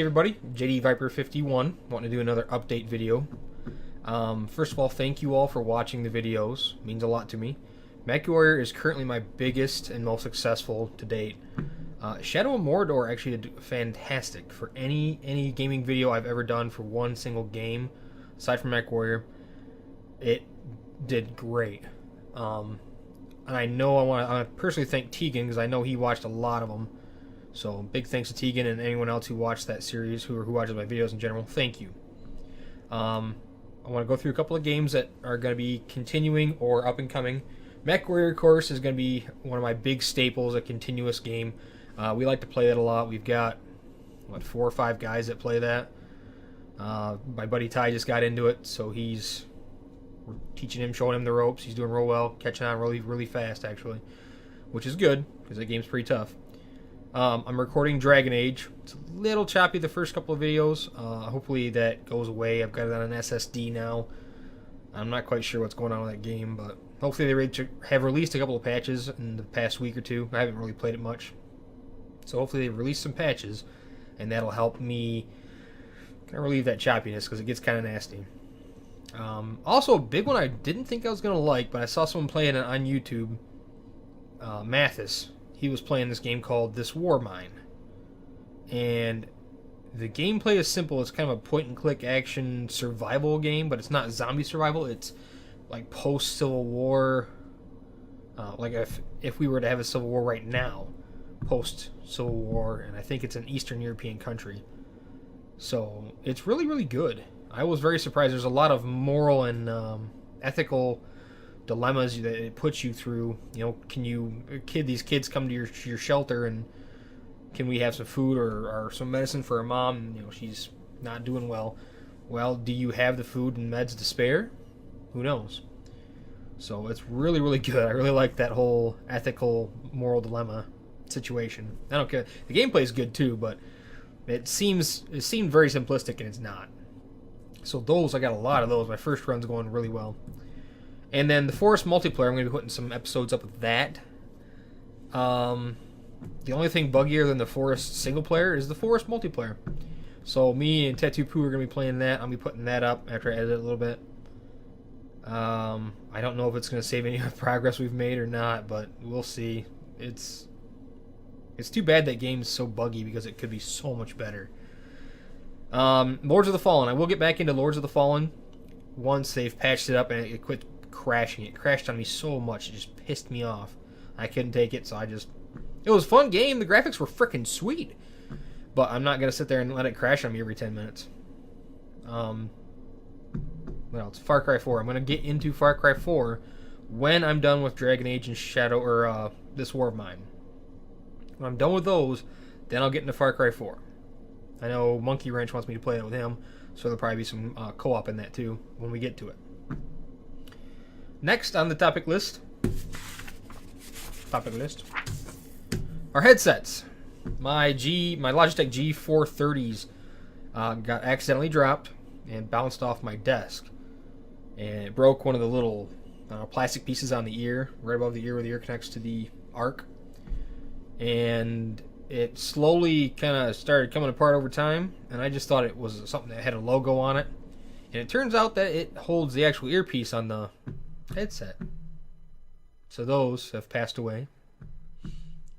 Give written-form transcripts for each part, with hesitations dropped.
everybody, JD Viper 51, wanting to do another update video. First of all, thank you all for watching the videos. It means a lot to me. Mechwarrior is currently my biggest and most successful to date. Shadow of Mordor actually did fantastic for any gaming video I've ever done for one single game, aside from Mechwarrior. It did great. And I know I want to personally thank Tegan, because I know he watched a lot of them. So big thanks to Tegan and anyone else who watched that series, who watches my videos in general. Thank you. I want to go through a couple of games that are going to be continuing or up and coming. Mechwarrior, of course, is going to be one of my big staples, a continuous game. We like to play that a lot. We've got, 4 or 5 guys that play that. My buddy Ty just got into it, so we're teaching him, showing him the ropes. He's doing real well, catching on really fast, actually, which is good, because that game's pretty tough. I'm recording Dragon Age. It's a little choppy the first couple of videos. Hopefully that goes away. I've got it on an SSD now. I'm not quite sure what's going on with that game, but hopefully they have released a couple of patches in the past week or two. I haven't really played it much. So hopefully they've released some patches, and that'll help me kind of relieve that choppiness, because it gets kind of nasty. Also, a big one I didn't think I was going to like, but I saw someone playing it on YouTube. Mathis. He was playing this game called This War Mine. And the gameplay is simple. It's kind of a point-and-click action survival game, but it's not zombie survival. It's like post-Civil War. Like if we were to have a Civil War right now, post-Civil War, and I think it's an Eastern European country. So it's really good. I was very surprised. There's a lot of moral and ethical dilemmas that it puts you through. You know, these kids come to your shelter, and can we have some food or some medicine for her mom? You know, she's not doing well. Well, do you have the food and meds to spare? Who knows? So it's really good. I really like that whole ethical, moral dilemma situation. I don't care. The gameplay is good too, but it seemed very simplistic, and it's not. So I got a lot of those. My first run's going really well. And then the Forest multiplayer, I'm going to be putting some episodes up with that. The only thing buggier than the Forest single player is the Forest multiplayer. So me and Tattoo Poo are going to be playing that. I'll be putting that up after I edit it a little bit. I don't know if it's going to save any of the progress we've made or not, but we'll see. It's too bad that game's so buggy, because it could be so much better. Lords of the Fallen. I will get back into Lords of the Fallen once they've patched it up and it quit crashing. It crashed on me so much, it just pissed me off. I couldn't take it, so it was a fun game. The graphics were freaking sweet, but I'm not gonna sit there and let it crash on me every 10 minutes. What else? Far Cry 4. I'm gonna get into Far Cry 4 when I'm done with Dragon Age and Shadow, or This War of Mine. When I'm done with those, then I'll get into Far Cry 4. I know Monkey Wrench wants me to play it with him, so there'll probably be some co-op in that too when we get to it. Next on the topic list are headsets. My Logitech G430s got accidentally dropped and bounced off my desk, and it broke one of the little plastic pieces on the ear, right above the ear where the ear connects to the arc, and it slowly kind of started coming apart over time, and I just thought it was something that had a logo on it, and it turns out that it holds the actual earpiece on the headset. So those have passed away.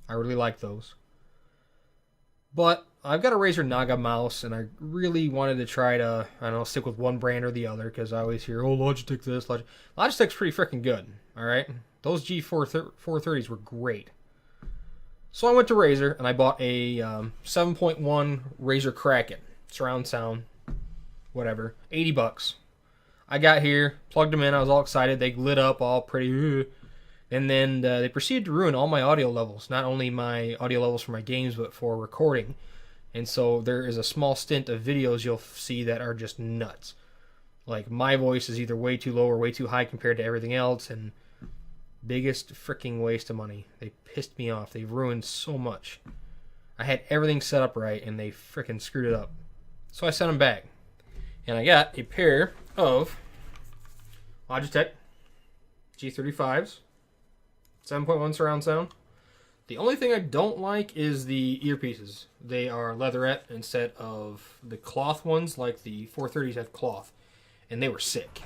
I really like those. But I've got a Razer Naga mouse, and I really wanted to try to, stick with one brand or the other, because I always hear, Logitech this, Logitech's pretty freaking good, alright? Those G430s were great. So I went to Razer, and I bought a 7.1 Razer Kraken. Surround sound, whatever, $80. I got here, plugged them in, I was all excited, they lit up all pretty, and then they proceeded to ruin all my audio levels, not only my audio levels for my games, but for recording. And so there is a small stint of videos you'll see that are just nuts. Like, my voice is either way too low or way too high compared to everything else, and biggest freaking waste of money. They pissed me off. They ruined so much. I had everything set up right, and they freaking screwed it up. So I sent them back. And I got a pair of Logitech G35s, 7.1 surround sound. The only thing I don't like is the earpieces. They are leatherette instead of the cloth ones, like the 430s have cloth, and they were sick.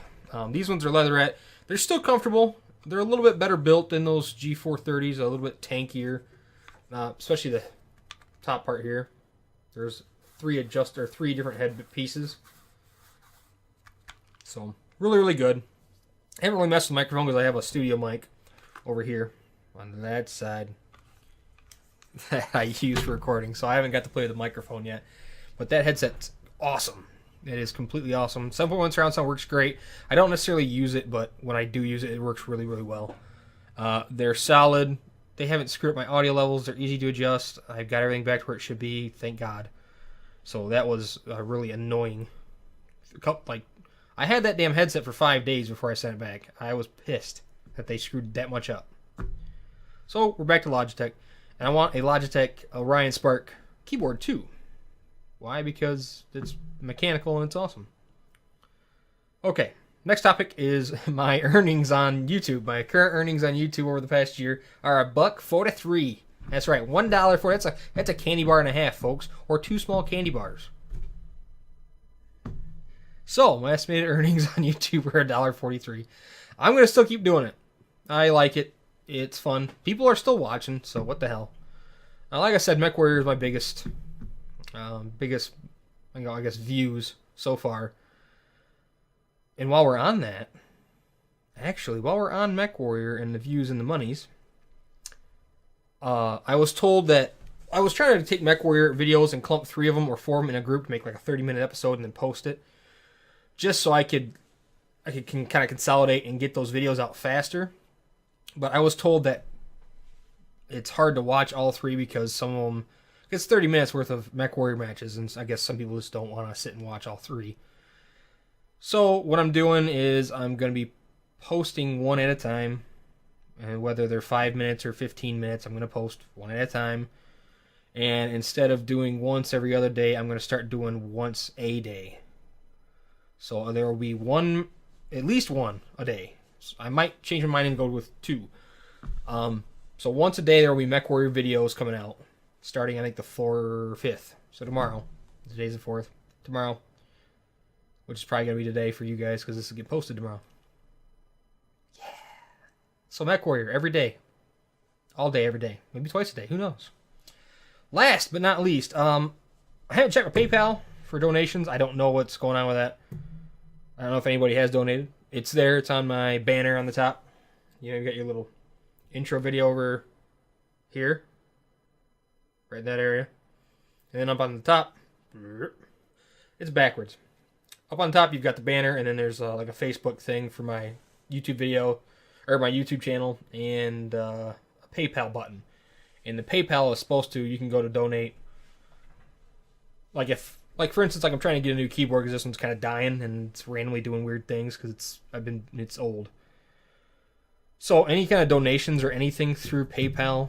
These ones are leatherette. They're still comfortable. They're a little bit better built than those G430s, a little bit tankier, especially the top part here. There's three different head pieces. So, really, really good. I haven't really messed with the microphone because I have a studio mic over here on that side that I use for recording, so I haven't got to play with the microphone yet. But that headset's awesome. It is completely awesome. 7.1 surround sound works great. I don't necessarily use it, but when I do use it, it works really, really well. They're solid. They haven't screwed up my audio levels. They're easy to adjust. I've got everything back to where it should be, thank God. So that was really annoying. I had that damn headset for 5 days before I sent it back. I was pissed that they screwed that much up. So we're back to Logitech. And I want a Logitech Orion Spark keyboard too. Why? Because it's mechanical and it's awesome. Okay, next topic is my earnings on YouTube. My current earnings on YouTube over the past year are $1.43. That's right, $1.40. That's a candy bar and a half, folks, or 2 small candy bars. So my estimated earnings on YouTube are $1.43. I'm gonna still keep doing it. I like it. It's fun. People are still watching, so what the hell? Like I said, Mechwarrior is my biggest, I guess, views so far. And while we're on that, while we're on Mechwarrior and the views and the monies, I was told that I was trying to take Mechwarrior videos and clump 3 of them or 4 of them in a group to make like a 30-minute episode and then post it, just so I could kind of consolidate and get those videos out faster. But I was told that it's hard to watch all 3 because some of them, it's 30 minutes worth of Mechwarrior matches, and I guess some people just don't want to sit and watch all 3. So what I'm doing is I'm going to be posting one at a time, and whether they're 5 minutes or 15 minutes, I'm going to post one at a time. And instead of doing once every other day, I'm going to start doing once a day. So there will be at least one a day. I might change my mind and go with 2. So once a day there will be Mechwarrior videos coming out, starting I think the 5th. So tomorrow, today's the 4th. Tomorrow, which is probably gonna be today for you guys because this will get posted tomorrow. Yeah. So Mechwarrior every day, all day, every day, maybe twice a day. Who knows? Last but not least, I haven't checked my PayPal for donations. I don't know what's going on with that. I don't know if anybody has donated. It's there. It's on my banner on the top. You got your little intro video over here. Right in that area. And then up on the top, it's backwards. Up on top, you've got the banner, and then there's like a Facebook thing for my YouTube video, or my YouTube channel, and a PayPal button. And the PayPal is supposed to, you can go to donate. Like for instance, I'm trying to get a new keyboard because this one's kind of dying and it's randomly doing weird things because it's old. So any kind of donations or anything through PayPal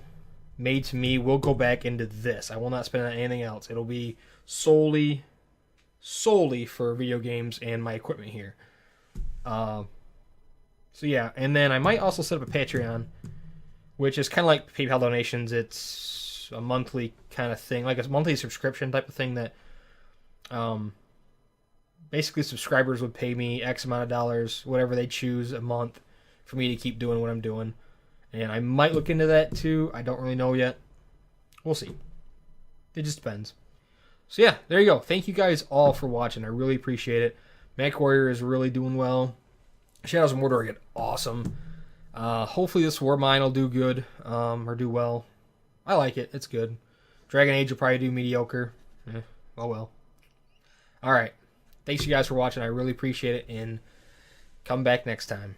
made to me will go back into this. I will not spend it on anything else. It'll be solely for video games and my equipment here. So yeah, and then I might also set up a Patreon, which is kind of like PayPal donations. It's a monthly kind of thing, like a monthly subscription type of thing that basically subscribers would pay me X amount of dollars, whatever they choose a month, for me to keep doing what I'm doing. And I might look into that too. I don't really know yet. We'll see. It just depends. So yeah, there you go. Thank you guys all for watching. I really appreciate it. Mechwarrior is really doing well. Shadows of Mordor get awesome. Hopefully this War Mine will do good, or do well. I like it. It's good. Dragon Age will probably do mediocre. Oh well. Alright. Thanks you guys for watching. I really appreciate it, and come back next time.